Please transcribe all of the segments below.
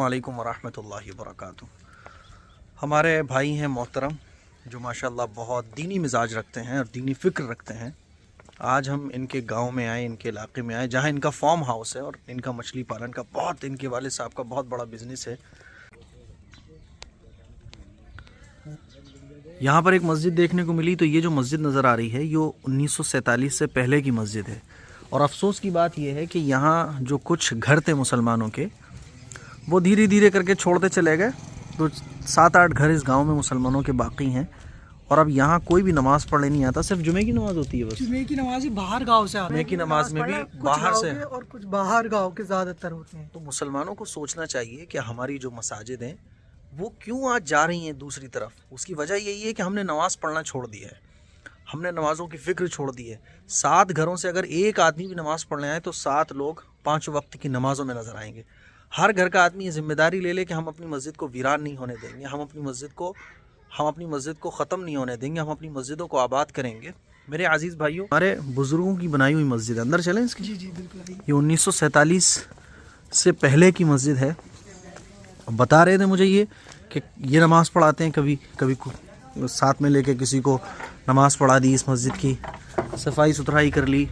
वालेकुम वरहमत llahi वबरकातुहू। हमारे भाई हैं मोहतरम जो माशाल्लाह बहुत दीनी मिजाज रखते हैं और दीनी फ़िक्र रखते हैं। आज हम इनके गांव में आए, इनके इलाके में आए जहां इनका फार्म हाउस है और इनका मछली पालन का बहुत, इनके वालिद साहब का बहुत बड़ा बिज़नेस है। यहाँ पर एक मस्जिद देखने को मिली, तो ये जो मस्जिद नज़र आ रही है ये 1947 से पहले की मस्जिद है। और अफसोस की बात यह है कि यहाँ जो कुछ घर थे मुसलमानों के, वो धीरे धीरे करके छोड़ते चले गए। तो 7-8 घर इस गांव में मुसलमानों के बाकी हैं और अब यहाँ कोई भी नमाज़ पढ़ने नहीं आता, सिर्फ जुमे की नमाज़ होती है बस। जुमे की नमाज बाहर गांव से आती है, जुमे की नमाज में भी बाहर से और कुछ बाहर गांव के ज़्यादातर होते हैं। तो मुसलमानों को सोचना चाहिए कि हमारी जो मसाजिद हैं वो क्यों आज जा रही हैं दूसरी तरफ। उसकी वजह यही है कि हमने नमाज़ पढ़ना छोड़ दिया है, हमने नमाज़ों की फ़िक्र छोड़ दी है। 7 घरों से अगर एक आदमी भी नमाज़ पढ़ने आए तो 7 लोग 5 वक्त की नमाज़ों में नज़र आएंगे। हर घर का आदमी ये ज़िम्मेदारी ले ले कि हम अपनी मस्जिद को वीरान नहीं होने देंगे, हम अपनी मस्जिद को ख़त्म नहीं होने देंगे, हम अपनी मस्जिदों को आबाद करेंगे। मेरे अजीज़ भाइयों, हमारे बुज़ुर्गों की बनाई हुई मस्जिद, अंदर चलें इसकी। जी बिल्कुल। ये 1947 से पहले की मस्जिद है। बता रहे थे मुझे ये कि ये नमाज़ पढ़ाते हैं, कभी कभी साथ में लेके किसी को नमाज़ पढ़ा दी, इस मस्जिद की सफाई सुथराई कर ली।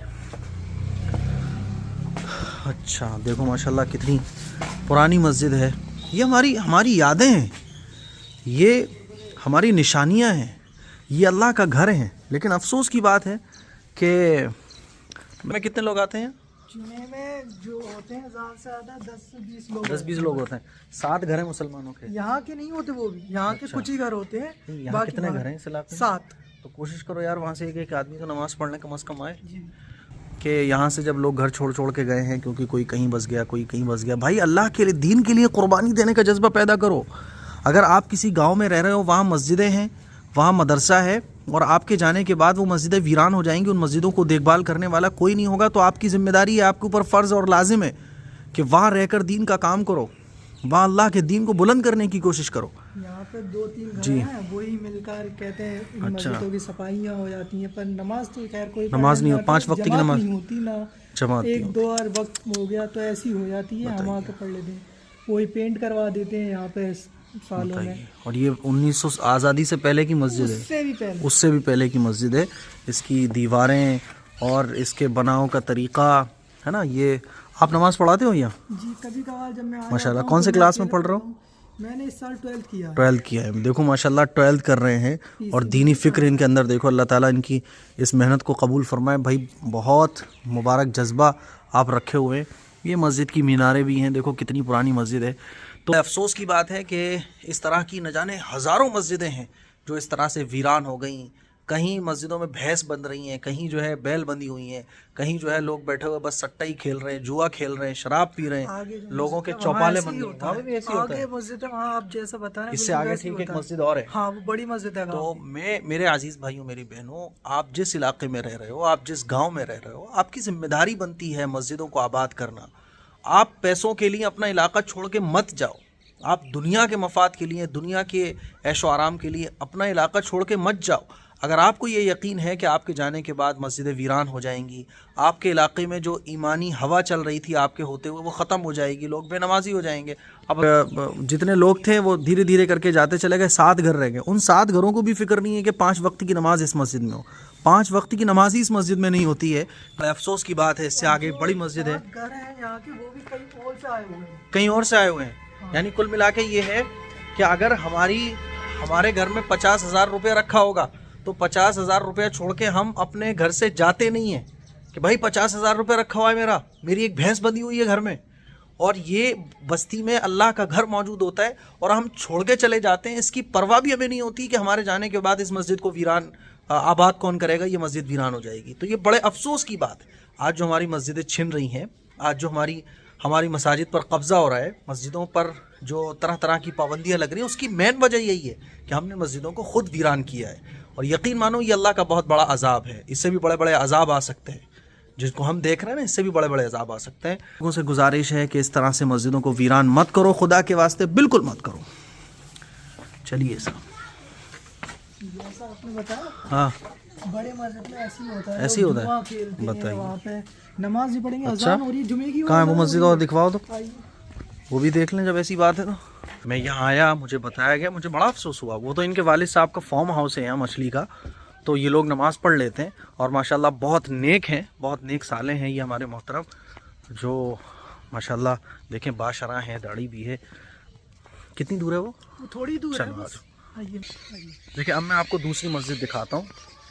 अच्छा देखो माशाल्लाह कितनी पुरानी मस्जिद है। ये हमारी यादें हैं, ये हमारी निशानियां हैं, ये अल्लाह का घर है। लेकिन अफसोस की बात है कि में कितने लोग आते हैं जुमे में जो होते हैं ज़्यादा से ज़्यादा 10-20 लोग होते हैं। 7 घर हैं मुसलमानों के। यहाँ के नहीं होते, वो भी यहाँ के कुछ ही घर होते हैं। यहाँ कितने घर हैं इस इलाके में? 7। तो कोशिश करो यार वहाँ से एक आदमी तो नमाज़ पढ़ने कम से कम आए। कि यहाँ से जब लोग घर छोड़ के गए हैं क्योंकि कोई कहीं बस गया, कोई कहीं बस गया, भाई अल्लाह के लिए, दीन के लिए कुर्बानी देने का जज्बा पैदा करो। अगर आप किसी गांव में रह रहे हो, वहाँ मस्जिदें हैं, वहाँ मदरसा है और आपके जाने के बाद वो मस्जिदें वीरान हो जाएंगी, उन मस्जिदों को देखभाल करने वाला कोई नहीं होगा, तो आपकी ज़िम्मेदारी है, आपके ऊपर फ़र्ज़ और लाजिम है कि वहाँ रहकर दीन का काम करो, वहाँ अल्लाह के दीन को बुलंद करने की कोशिश करो। यहाँ पे 2-3 घर हैं, वही मिलकर कहते हैं मस्जिदों की सफाइयाँ हो जाती हैं, पर नमाज तो खैर कोई नमाज नहीं हो, 5 वक्त की नमाज नहीं होती ना, जमात 1-2 वक्त हो गया तो ऐसी हो जाती है। हम आके पढ़ लेते हैं, वही पेंट करवा देते हैं यहाँ पे सालों में। और ये 1900 आज़ादी से पहले की मस्जिद है, उससे भी पहले की मस्जिद है। इसकी दीवारें और इसके बनाव का तरीक़ा है ना। ये आप नमाज़ पढ़ाते हो यहाँ? जी कभी कभार जब मैं माशाल्लाह। कौन से क्लास में पढ़ रहे हो? मैंने इस साल 12th किया है। देखो माशाल्लाह 12th कर रहे हैं और दीनी फ़िक्र इनके अंदर देखो। अल्लाह ताला इनकी इस मेहनत को कबूल फरमाए। भाई बहुत मुबारक जज्बा आप रखे हुए हैं। ये मस्जिद की मीनारें भी हैं, देखो कितनी पुरानी मस्जिद है। तो अफसोस की बात है कि इस तरह की न जाने हज़ारों मस्जिदें हैं जो इस तरह से वीरान हो गई। कहीं मस्जिदों में भैंस बंध रही हैं, कहीं जो है बैल बंधी हुई हैं, कहीं जो है लोग बैठे हुए बस सट्टा ही खेल रहे हैं, जुआ खेल रहे हैं, शराब पी रहे हैं, लोगों के चौपाले बंद हैं। वहाँ भी ऐसी होता है। मस्जिद है वहाँ, आप जैसा बता रहे हैं, इससे आगे ठीक एक मस्जिद और है। हाँ वो बड़ी मस्जिद है। तो मेरे अजीज़ भाइयों, मेरी बहनों, आप जिस इलाके में रह रहे हो, आप जिस गाँव में रह रहे हो, आपकी जिम्मेदारी बनती है मस्जिदों को आबाद करना। आप पैसों के लिए अपना इलाका छोड़ के मत जाओ, आप दुनिया के मफाद के लिए, दुनिया के ऐशो आराम के लिए अपना इलाका छोड़ के मत जाओ। अगर आपको ये यकीन है कि आपके जाने के बाद मस्जिदें वीरान हो जाएंगी, आपके इलाके में जो ईमानी हवा चल रही थी आपके होते हुए वो ख़त्म हो जाएगी, लोग बेनमाजी हो जाएंगे। अब जितने लोग थे वो धीरे धीरे करके जाते चले गए, 7 घर रह गए। उन 7 घरों को भी फिक्र नहीं है कि 5 वक्त की नमाज इस मस्जिद में हो। 5 वक्त की नमाज ही इस मस्जिद में नहीं होती है। अफसोस की बात है। इससे आगे बड़ी मस्जिद है, कहीं और से आए हुए हैं। यानी कुल मिला के ये है कि अगर हमारे घर में 50,000 रुपये रखा होगा तो 50,000 रुपये छोड़ के हम अपने घर से जाते नहीं हैं कि भाई 50,000 रुपये रखा हुआ है, मेरी एक भैंस बंधी हुई है घर में, और ये बस्ती में अल्लाह का घर मौजूद होता है और हम छोड़ के चले जाते हैं। इसकी परवाह भी हमें नहीं होती कि हमारे जाने के बाद इस मस्जिद को वीरान आबाद कौन करेगा, ये मस्जिद वीरान हो जाएगी। तो ये बड़े अफसोस की बात है। आज जो हमारी मस्जिदें छिन रही हैं, आज जो हमारी मसाजिद पर कब्ज़ा हो रहा है, मस्जिदों पर जो तरह तरह की पाबंदियाँ लग रही हैं, उसकी मेन वजह यही है कि हमने मस्जिदों को ख़ुद वीरान किया है। और यकीन मानो ये अल्लाह का बहुत बड़ा अजाब है। इससे भी बड़े बड़े अजाब आ सकते हैं, जिसको हम देख रहे हैं ना, इससे भी बड़े बड़े अजाब आ सकते हैं। लोगों से गुजारिश है कि इस तरह से मस्जिदों को वीरान मत करो, खुदा के वास्ते बिल्कुल मत करो। चलिए साहब, जैसा आपने बताया, हाँ बड़े मस्जिद में ऐसे ही होता है, ऐसे ही होता है। बताइए, वहाँ पे नमाज भी पढ़ेंगे, अज़ान हो रही है जुमे की। कहाँ है वो मस्जिद, और दिखवाओ तो। وہ بھی دیکھ لیں جب ایسی بات ہے تو. میں یہاں آیا, مجھے بتایا گیا, مجھے بڑا افسوس ہوا. وہ تو ان کے والد صاحب کا فارم ہاؤس ہے یہاں مچھلی کا, تو یہ لوگ نماز پڑھ لیتے ہیں اور ماشاءاللہ بہت نیک ہیں, بہت نیک سالے ہیں یہ ہمارے محترم, جو ماشاءاللہ دیکھیں باشرح ہیں, داڑھی بھی ہے. کتنی دور ہے وہ تھوڑی دور ہے. دیکھیں اب میں آپ کو دوسری مسجد دکھاتا ہوں,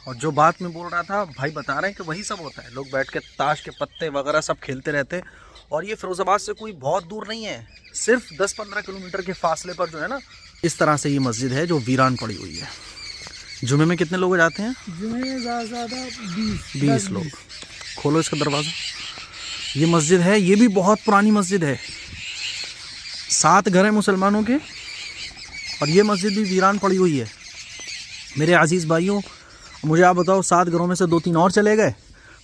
اور جو بات میں بول رہا تھا بھائی بتا رہے ہیں کہ وہی سب ہوتا ہے. لوگ بیٹھ کے تاش کے پتے وغیرہ سب کھیلتے رہتے ہیں, اور یہ فیروز آباد سے کوئی بہت دور نہیں ہے, صرف 10-15 کلومیٹر کے فاصلے پر جو ہے نا, اس طرح سے یہ مسجد ہے جو ویران پڑی ہوئی ہے. جمعے میں کتنے لوگ جاتے ہیں؟ جمعے میں زیادہ زیادہ 20 لوگ. کھولو اس کا دروازہ. یہ مسجد ہے, یہ بھی بہت پرانی مسجد ہے, 7 گھر ہیں مسلمانوں کے, اور یہ مسجد بھی ویران پڑی ہوئی ہے. میرے عزیز بھائیوں, مجھے آپ بتاؤ 7 گھروں میں سے 2-3 اور چلے گئے,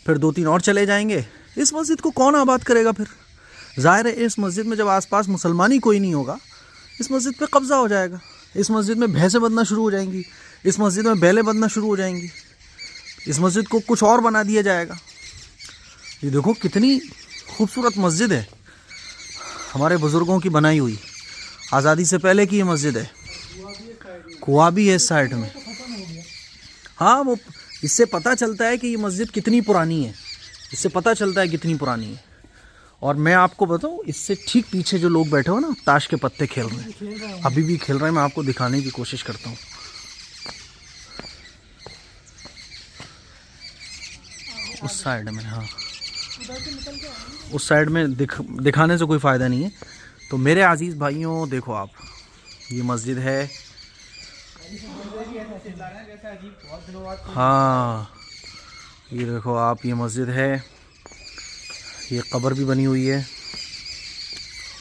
پھر 2-3 اور چلے جائیں گے, اس مسجد کو کون آباد کرے گا؟ پھر ظاہر ہے اس مسجد میں جب آس پاس مسلمان ہی کوئی نہیں ہوگا, اس مسجد پہ قبضہ ہو جائے گا. اس مسجد میں بھینسیں بدنا شروع ہو جائیں گی, اس مسجد میں بیلیں بدنا شروع ہو جائیں گی, اس مسجد کو کچھ اور بنا دیا جائے گا. یہ دیکھو کتنی خوبصورت مسجد ہے, ہمارے بزرگوں کی بنائی ہوئی, آزادی سے پہلے کی یہ مسجد ہے. کنواں بھی ہے اس سائڈ میں. ہاں, وہ اس سے پتہ چلتا ہے کہ یہ مسجد کتنی پرانی ہے, اس سے پتہ چلتا ہے کتنی پرانی ہے. اور میں آپ کو بتاؤں, اس سے ٹھیک پیچھے جو لوگ بیٹھے ہو نا, تاش کے پتے کھیل رہے ہیں, ابھی بھی کھیل رہے ہیں. میں آپ کو دکھانے کی کوشش کرتا ہوں. اس سائڈ میں, ہاں اس سائڈ میں دکھانے سے کوئی فائدہ نہیں ہے. تو میرے عزیز بھائیوں دیکھو آپ, یہ مسجد ہے. ہاں یہ دیکھو آپ, یہ مسجد ہے, یہ قبر بھی بنی ہوئی ہے.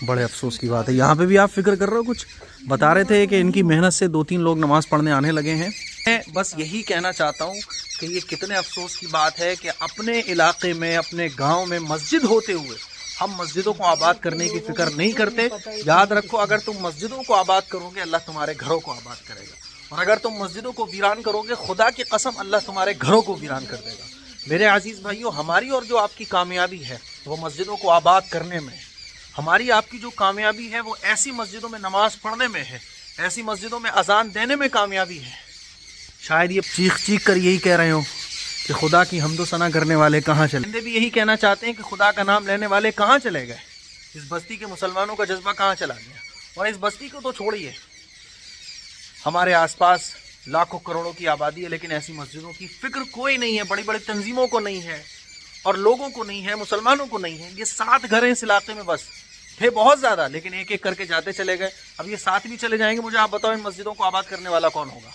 بڑے افسوس کی بات ہے. یہاں پہ بھی آپ فکر کر رہے ہو, کچھ بتا رہے تھے کہ ان کی محنت سے 2-3 لوگ نماز پڑھنے آنے لگے ہیں. میں بس یہی کہنا چاہتا ہوں کہ یہ کتنے افسوس کی بات ہے کہ اپنے علاقے میں, اپنے گاؤں میں مسجد ہوتے ہوئے ہم مسجدوں کو آباد کرنے کی فکر نہیں کرتے. یاد رکھو, اگر تم مسجدوں کو آباد کرو گے اللہ تمہارے گھروں کو آباد کرے گا, اور اگر تم مسجدوں کو ویران کرو گے خدا کی قسم اللہ تمہارے گھروں کو ویران کر دے گا. میرے عزیز بھائیوں, ہماری اور جو آپ کی کامیابی ہے وہ مسجدوں کو آباد کرنے میں. ہماری آپ کی جو کامیابی ہے وہ ایسی مسجدوں میں نماز پڑھنے میں ہے, ایسی مسجدوں میں اذان دینے میں کامیابی ہے. شاید یہ چیخ چیخ کر یہی کہہ رہے ہو کہ خدا کی حمد و ثنا کرنے والے کہاں چلے. بندے بھی یہی کہنا چاہتے ہیں کہ خدا کا نام لینے والے کہاں چلے گئے. اس بستی کے مسلمانوں کا جذبہ کہاں چلا گیا. اور اس بستی کو تو چھوڑیے, ہمارے آس پاس لاکھوں کروڑوں کی آبادی ہے, لیکن ایسی مسجدوں کی فکر کوئی نہیں ہے. بڑی بڑی تنظیموں کو نہیں ہے, اور لوگوں کو نہیں ہے, مسلمانوں کو نہیں ہے. یہ 7 گھر ہیں اس علاقے میں, بس تھے بہت زیادہ, لیکن ایک ایک کر کے جاتے چلے گئے. اب یہ 7 بھی چلے جائیں گے. مجھے آپ بتاؤ ان مسجدوں کو آباد کرنے والا کون ہوگا.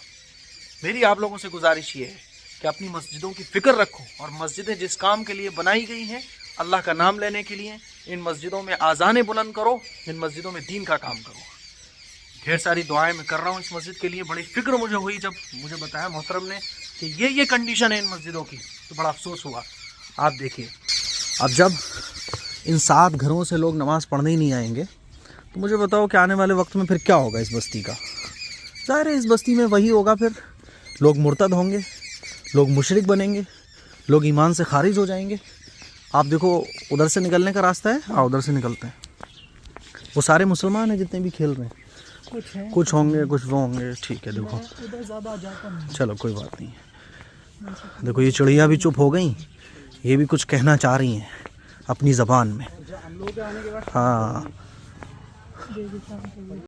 میری آپ لوگوں سے گزارش یہ ہے کہ اپنی مسجدوں کی فکر رکھو, اور مسجدیں جس کام کے لیے بنائی گئی ہیں, اللہ کا نام لینے کے لیے, ان مسجدوں میں آذانیں بلند کرو, ان مسجدوں میں دین کا کام کرو. ڈھیر ساری دعائیں میں کر رہا ہوں اس مسجد کے لیے. بڑی فکر مجھے ہوئی جب مجھے بتایا محترم نے کہ یہ کنڈیشن ہے ان مسجدوں کی, تو بڑا افسوس ہوا. آپ دیکھیے, اب جب ان 7 گھروں سے لوگ نماز پڑھنے ہی نہیں آئیں گے, تو مجھے بتاؤ کہ آنے والے وقت میں پھر کیا ہوگا اس بستی کا. ظاہر ہے اس بستی میں وہی ہوگا, پھر لوگ مرتد ہوں گے, لوگ مشرک بنیں گے, لوگ ایمان سے خارج ہو جائیں گے. آپ دیکھو ادھر سے نکلنے کا راستہ ہے, ادھر سے نکلتے ہیں. وہ سارے مسلمان ہیں جتنے بھی کھیل رہے ہیں, کچھ ہوں گے, کچھ وہ ہوں گے. ٹھیک ہے, دیکھو چلو کوئی بات نہیں ہے. دیکھو یہ چڑیا بھی چپ ہو گئیں, یہ بھی کچھ کہنا چاہ رہی ہیں اپنی زبان میں. ہاں